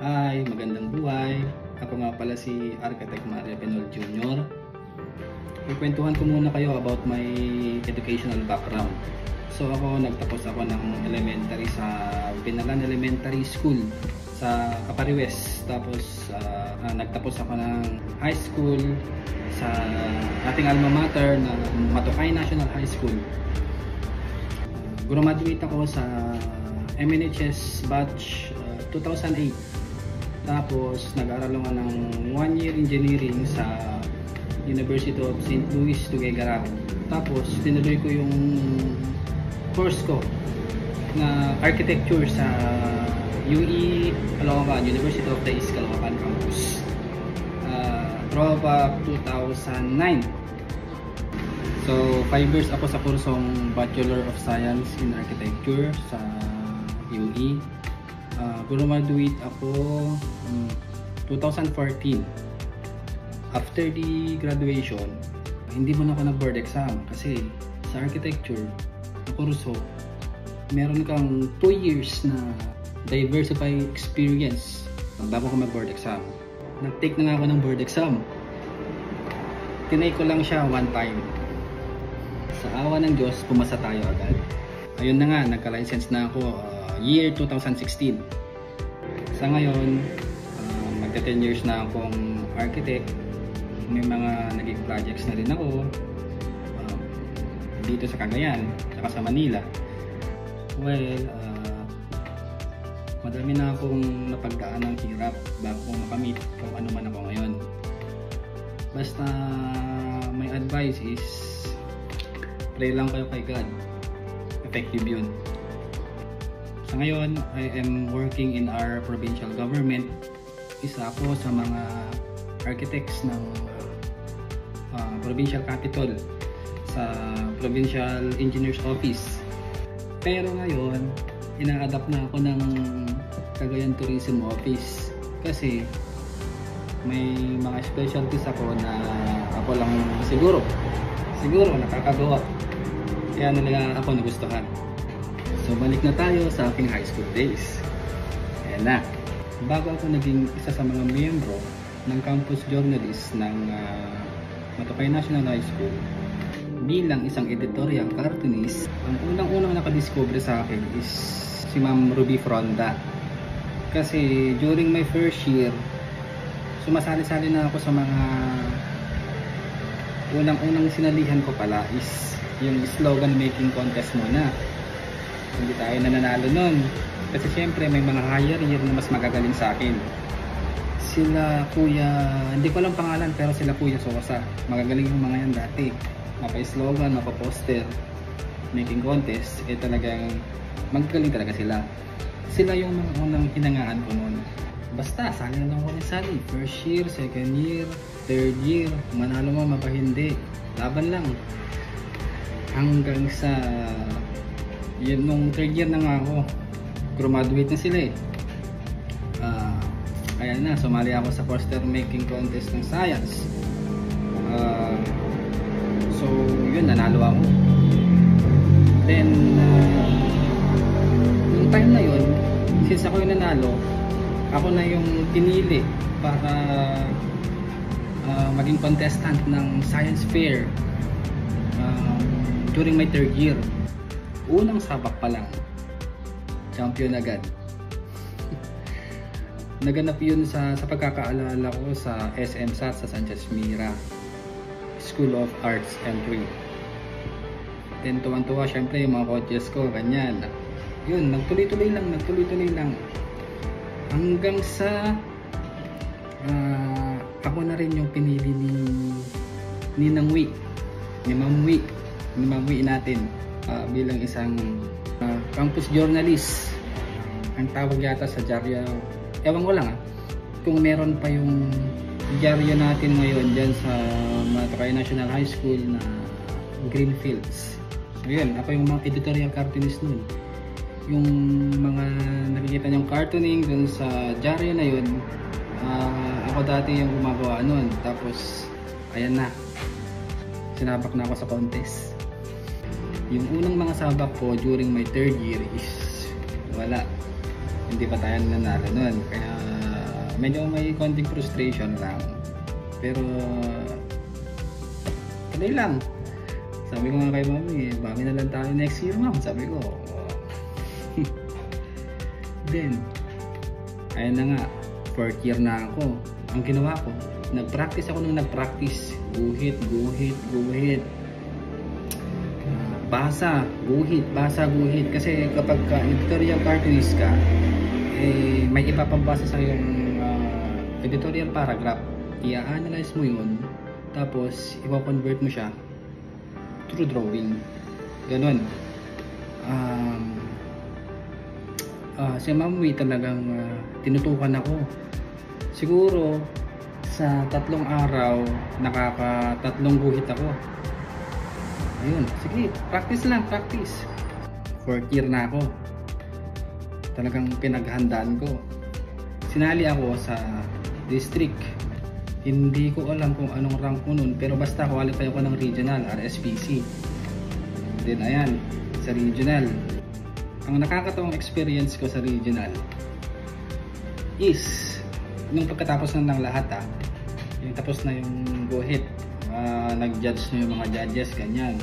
Hi, magandang buhay. Ako nga pala si Architect Mario Pinol Jr. Ikwentuhan ko muna kayo about my educational background. So nagtapos ako ng elementary sa Binalan Elementary School sa Capariwes. Tapos nagtapos ako ng high school sa ating alma mater na Matukay National High School. Graduate ako sa MNHS batch 2008. Tapos nag-aaral ako ng 1 year engineering sa University of St. Louis, Tuguegarao. Tapos tinuloy ko yung course ko na architecture sa UE Caloocan, University of the East Caloocan campus. Throwback 2009. So 5 years ako sa kursong Bachelor of Science in Architecture sa UE. Graduate ako 2014. After the graduation, hindi mo na ako nag-board exam kasi sa architecture na kurso, meron kang 2 years na diversified experience bago ka mag-board exam. Nag-take na nga ako ng board exam. Tinake ko lang siya 1 time. Sa awa ng Diyos, pumasa tayo agad. Ayun na nga, nagka-license na ako year 2016. Sa ngayon, magta 10 years na akong architect. May mga naging projects na rin ako dito sa Cagayan, saka sa Manila. Well, madami na akong napagdaan ng hirap bago ko makamit kung ano man ako ngayon. Basta my advice is pray lang kayo kay God. Effective yun. Sa ngayon, I am working in our provincial government. Isa ako sa mga architects ng provincial capital sa Provincial Engineers Office. Pero ngayon, ina-adapt na ako ng Cagayan Tourism Office kasi may mga specialties ako na ako lang siguro nakakagawa. Kaya nila ako nagustuhan. So balik na tayo sa aking high school days. Ayan na. Bago ako naging isa sa mga miyembro ng campus journalist ng Matukay National High School bilang isang editorial cartoonist, ang unang-unang nakadiscover sa akin is si Ma'am Ruby Fronda. Kasi during my first year, sumasali-sali na ako sa mga unang-unang sinalihan ko pala is yung slogan making contest muna. Hindi tayo nananalo nun kasi syempre may mga higher year na mas magagaling sa akin. Sila kuya, hindi ko alam pangalan, pero sila kuya Sosa, magagaling yung mga yan dati. Mapa-slogan, mapa-poster, making contest, talagang magagaling talaga sila. Sila yung mga unang hinangaan ko nun. Basta sali na lang ako ng sali, first year, second year, third year, manalo mo, mapahindi, laban lang hanggang sa yun, nung third year na nga ako, graduate na sila kaya na, sumali ako sa poster making contest ng science. So yun, nanalo ako. Then yung time na yun, since ako yung nanalo, ako na yung pinili para maging contestant ng science fair during my third year. Unang sabak pa lang, champion agad. Naganap yun sa pagkakaalala ko sa SM SAT sa Sanchez Mira School of Arts and Trade. Then tuwang-tuwa syempre yung mga coaches ko, ganyan. Yun, nagtuloy-tuloy lang. Hanggang sa ako na rin yung pinili ni Ma'am Wi natin bilang isang campus journalist. Ang tawag yata sa dyaryo, ewan ko lang kung meron pa yung dyaryo natin ngayon dyan sa Matukay National High School na Greenfields. So yun, ako yung mga editorial cartoonist nun. Yung mga nakikita nyong cartooning dun sa dyaryo na yun, ako dati yung gumagawa nun. Tapos ayan na, sinabak na ako sa contest. Yung unang mga sabak ko during my third year is wala, hindi pa tayo nanalo nun. Kaya medyo may konting frustration lang. Pero tuloy lang. Sabi ko nga kay mami, bami na lang tayo next year ma'am. Sabi ko. Then, ayun na nga, 4th year na ako. Ang ginawa ko, nag-practice ako nung nag-practice. Guhit. Basa, guhit. Kasi kapag editorial cartoonist ka, eh, may ipapabasa sa yung editorial paragraph. I-analyze mo yun, tapos i-convert mo siya through drawing. Ganun. Si Ma'am Wee talagang tinutukan ako. Siguro sa 3 araw nakaka-3 guhit ako. Ayun, sige, practice lang, practice. 4th year na ako. Talagang pinaghandaan ko. Sinali ako sa district. Hindi ko alam kung anong rank ko nun, pero basta qualify ako ng regional, RSPC. Then ayan, sa regional. Ang nakakatawang experience ko sa regional is nung pagkatapos na ng lahat yung tapos na yung guhit, nag-judge na yung mga judges, ganyan.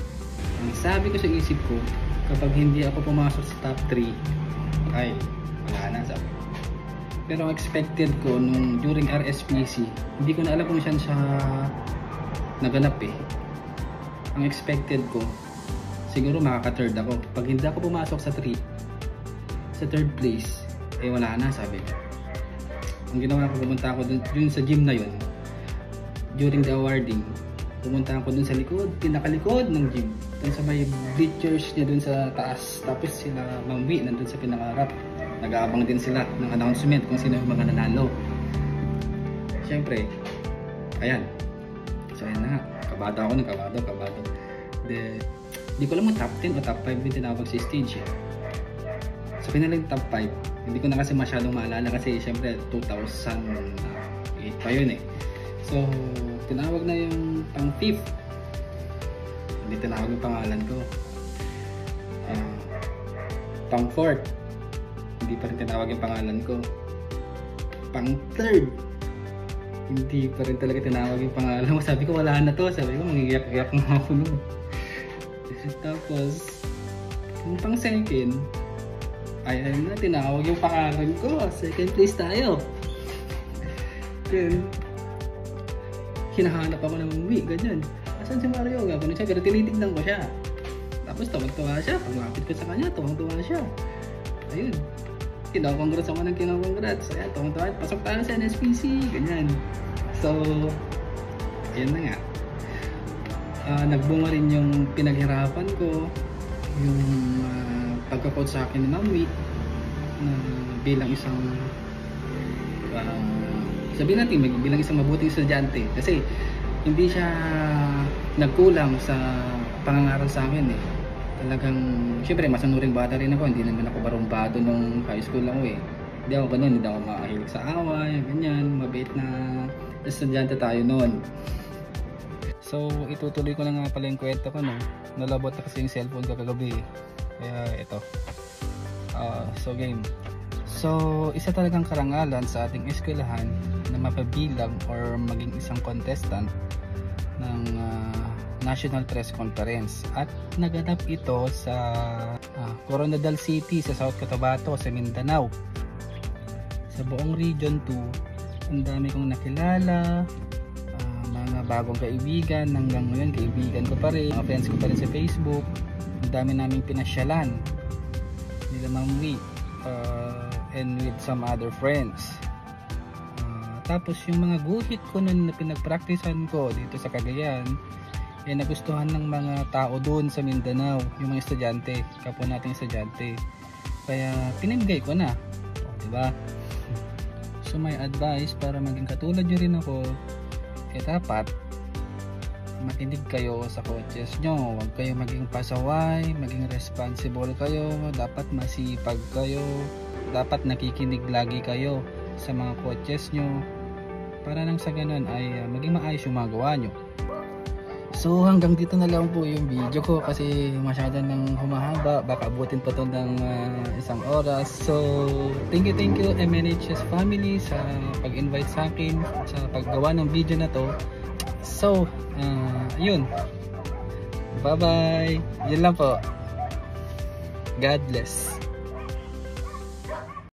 Ang sabi ko sa isip ko, kapag hindi ako pumasok sa top 3, ay wala na, sabi ko. Pero ang expected ko nung during RSPC, hindi ko na alam kung saan siya naganap eh. Ang expected ko, siguro makaka-third ako. Pag hindi ako pumasok sa 3, sa 3rd place, eh wala na, sabi ko. Ang ginawa ko, pumunta ako dun sa gym na yun. During the awarding, pumunta ako dun sa likod, pinakalikod ng gym. Dun sa may bleachers niya dun sa taas. Tapos sila Ma'am Wee nandun sa pinakaharap. Nag-aabang din sila ng announcement kung sino yung mga nanalo. Siyempre, ayan. So ayan na nga, kabado ako ng kabado. Hindi ko alam mo top 10 o top 5 yung tinawag si stage eh. So pinalang top 5, hindi ko na kasi masyadong maalala kasi siyempre 2008 pa yun eh. So tinawag na yung pang 5th. Hindi tinawag yung pangalan ko. Pang 4th, hindi pa rin tinawag yung pangalan ko. Pang 3rd, hindi pa rin talaga tinawag yung pangalan ko. Sabi ko wala na to, sabi ko mangigiyak-giyak na ako nun. Tapos yung pang 2nd, ayun na, tinawag yung pangalan ko. 2nd place tayo. Then hinahanap ako ng Wee, ganyan. Asan si Mario? Gano'n siya, pero tinitignan ko siya. Tapos tawag-tawa siya, pag-lapit ko sa kanya, tawag-tawa siya. Ayun, kinakongrats ako ng kinakongrats. Ayan, tawag-tawa, pasok tayo sa NSPC, ganyan. So, ayan na nga. Nagbunga rin yung pinaghirapan ko, yung pagka-coach sa akin ni Ma'am Wee, bilang isang sabihin natin, bilang isang mabuting estudyante. Kasi hindi siya nagkulang sa pangangaral sa akin eh. Talagang, syempre masanuring bata rin ako, hindi naman ako barumbado nung high school lang ako eh. Hindi ako ganun, hindi ako makahilig sa away, ganyan, mabait na estudyante tayo noon. So, itutuloy ko na nga pala yung kwento ko, no? Nalabot na kasi yung cellphone ko kagabi eh. Kaya ito. So game. So, isa talagang karangalan sa ating eskwelahan na mapabilang or maging isang contestant ng National Press Conference. At naganap ito sa Coronadal City sa South Cotabato, sa Mindanao. Sa buong Region 2, ang dami kong nakilala, mga bagong kaibigan, hanggang ngayon kaibigan ko pa rin, mga friends ko pa rin sa Facebook. Ang dami naming pinasyalan nila Ma'am Wee and with some other friends. Tapos yung mga guhit ko nun na pinagpraktisan ko dito sa Cagayan, eh nagustuhan ng mga tao doon sa Mindanao, yung mga estudyante, kapwa nating estudyante. Kaya pinamigay ko na, diba? So my advice para maging katulad nyo rin ako, eh dapat makinig kayo sa coaches nyo. Huwag kayo maging pasaway, maging responsible kayo, dapat masipag kayo, dapat nakikinig lagi kayo sa mga coaches nyo para nang sa ganun ay maging maayos yung magawa nyo. So hanggang dito na lang po yung video ko kasi masyado nang humahaba, baka abutin pa to ng 1 oras. So thank you MNHS family sa pag-invite sa akin sa paggawa ng video na to. So yun, bye bye, yun lang po. God bless.